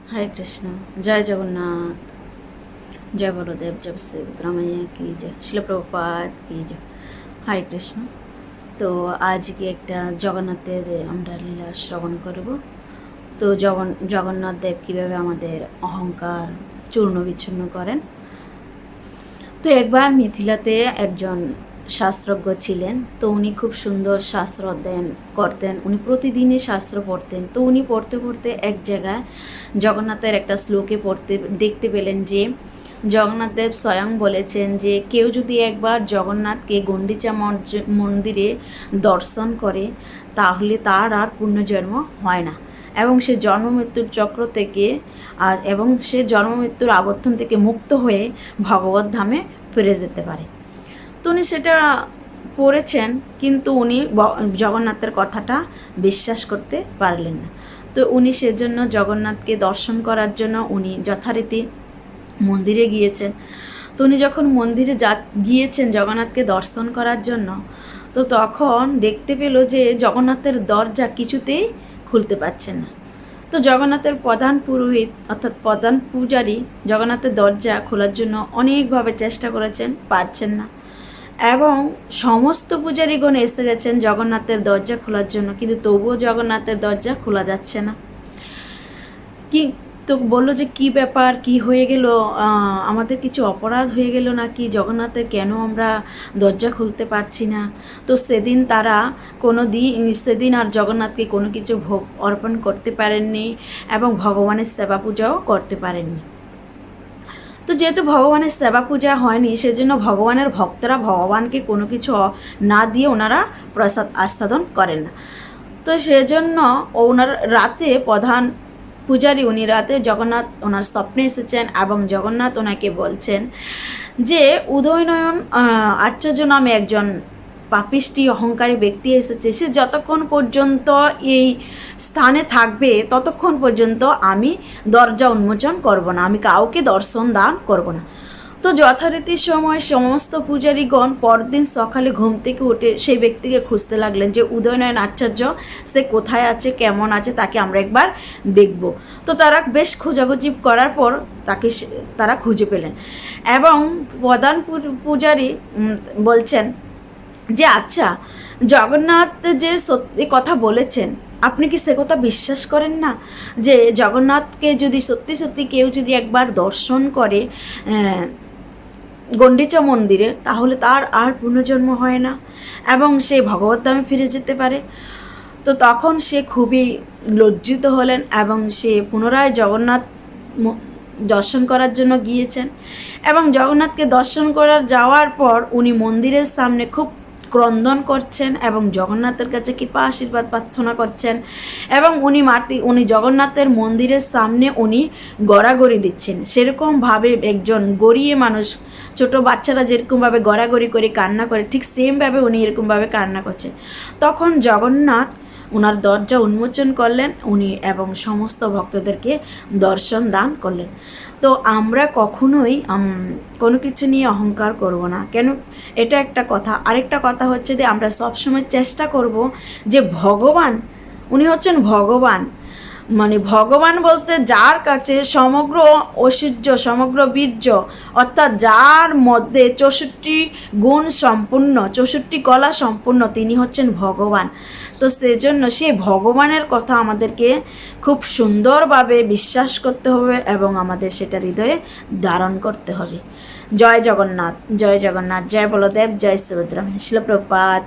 हरे कृष्ण। जय जगन्नाथ। जय बलदेव। जय सुभद्रा मैया की जय। शिल प्रभुपाद की जय। हरे कृष्ण। তো আজকে একটা জগন্নাথের আমরা লীলা শ্রবণ করব। তো জগন্নাথ দেব কীভাবে আমাদের অহংকার চূর্ণ বিচ্ছিন্ন করেন। তো একবার মিথিলাতে একজন শাস্ত্রজ্ঞ ছিলেন। তো উনি খুব সুন্দর শাস্ত্র অধ্যয়ন করতেন, উনি প্রতিদিনই শাস্ত্র পড়তেন। তো উনি পড়তে পড়তে এক জায়গায় জগন্নাথের একটা শ্লোকে পড়তে দেখতে পেলেন যে জগন্নাথ দেব স্বয়ং বলেছেন যে কেউ যদি একবার জগন্নাথকে গুন্ডিচা মন্দিরে দর্শন করে তাহলে তার আর পুণ্যজন্ম হয় না এবং সে জন্ম মৃত্যুর চক্র থেকে এবং সে জন্ম মৃত্যুর আবর্তন থেকে মুক্ত হয়ে ভগবত ধামে ফিরে যেতে পারে। তো উনি সেটা পড়েছেন, কিন্তু উনি জগন্নাথের কথাটা বিশ্বাস করতে পারলেন না। তো উনি সেজন্য জগন্নাথকে দর্শন করার জন্য উনি যথারীতি মন্দিরে গিয়েছেন। তো উনি যখন মন্দিরে গিয়েছেন জগন্নাথকে দর্শন করার জন্য, তো তখন দেখতে পেল যে জগন্নাথের দরজা কিছুতেই খুলতে পারছেন না। তো জগন্নাথের প্রধান পুরোহিত অর্থাৎ প্রধান পূজারী জগন্নাথের দরজা খোলার জন্য অনেকভাবে চেষ্টা করেছেন, পারছেন না। এবং সমস্ত পূজারীগণ এসে গেছেন জগন্নাথের দরজা খোলার জন্য, কিন্তু তবুও জগন্নাথের দরজা খোলা যাচ্ছে না। কি তো বললো যে কি ব্যাপার, কি হয়ে গেল, আমাদের কিছু অপরাধ হয়ে গেল নাকি, জগন্নাথের কেন আমরা দরজা খুলতে পারছি না। তো সেদিন তারা সেদিন আর জগন্নাথকে কোনো কিছু ভোগ অর্পণ করতে পারেননি এবং ভগবানের সেবা পূজাও করতে পারেননি। তো যেহেতু ভগবানের সেবা পূজা হয়নি, সেজন্য ভগবানের ভক্তরা ভগবানকে কোনো কিছু না দিয়ে ওনারা প্রসাদ আস্বাদন করেন না। তো সেজন্য ওনার রাতে প্রধান পূজারী উনি রাতে জগন্নাথ ওনার স্বপ্নে এসেছেন এবং জগন্নাথ ওনাকে বলছেন যে উদয়নয়ন আচার্য নামে একজন পাপিষ্টি অহংকারী ব্যক্তি এসেছে, সে যতক্ষণ পর্যন্ত এই স্থানে থাকবে ততক্ষণ পর্যন্ত আমি দরজা উন্মোচন করব না, আমি কাউকে দর্শন দান করব না। তো যথারীতি সময় সমস্ত পূজারীগণ পরদিন সকালে ঘুম থেকে উঠে সেই ব্যক্তিকে খুঁজতে লাগলেন যে উদয়নয়ন আচার্য সে কোথায় আছে, কেমন আছে, তাকে আমরা একবার দেখব। তো তারা বেশ খোঁজাখুঁজি করার পর তারা খুঁজে পেলেন এবং প্রধান পূজারী বলছেন যে আচ্ছা, জগন্নাথ যে সত্যি কথা বলেছেন আপনি কি সে কথা বিশ্বাস করেন না, যে জগন্নাথকে যদি সত্যি সত্যি কেউ যদি একবার দর্শন করে গন্ডিচা মন্দিরে তাহলে তার আর পুনর্জন্ম হয় না এবং সে ভগবত ধামে ফিরে যেতে পারে। তো তখন সে খুবই লজ্জিত হলেন এবং সে পুনরায় জগন্নাথ দর্শন করার জন্য গিয়েছেন এবং জগন্নাথকে দর্শন যাওয়ার পর উনি মন্দিরের সামনে খুব ক্রন্দন করছেন এবং জগন্নাথের কাছে কৃপা আশীর্বাদ প্রার্থনা করছেন এবং উনি জগন্নাথের মন্দিরের সামনে উনি গড়াগড়ি দিচ্ছেন। সেরকমভাবে একজন গড়িয়ে মানুষ, ছোট বাচ্চারা যেরকমভাবে গড়াগড়ি করে কান্না করে, ঠিক সেমভাবে উনি এরকমভাবে কান্না করছেন। তখন জগন্নাথ ওনার দরজা উন্মোচন করলেন উনি এবং সমস্ত ভক্তদেরকে দর্শন দান করলেন। তো আমরা কখনোই কোনো কিছু নিয়ে অহংকার করব না। কেন, এটা একটা কথা। আরেকটা কথা হচ্ছে যে আমরা সবসময় চেষ্টা করব যে ভগবান উনি হচ্ছেন ভগবান, মানে ভগবান বলতে যার কাছে সমগ্র ঐশ্বর্য, সমগ্র বীর্য, অর্থাৎ যার মধ্যে 64 গুণ সম্পূর্ণ, 64 কলা সম্পূর্ণ, তিনি হচ্ছেন ভগবান। তো সেজন্য সেই ভগবানের কথা আমাদেরকে খুব সুন্দরভাবে বিশ্বাস করতে হবে এবং আমাদের সেটা হৃদয়ে ধারণ করতে হবে। জয় জগন্নাথ, জয় জগন্নাথ, জয় বলদেব, জয় সুভদ্রা। শিল প্রভুপাদ।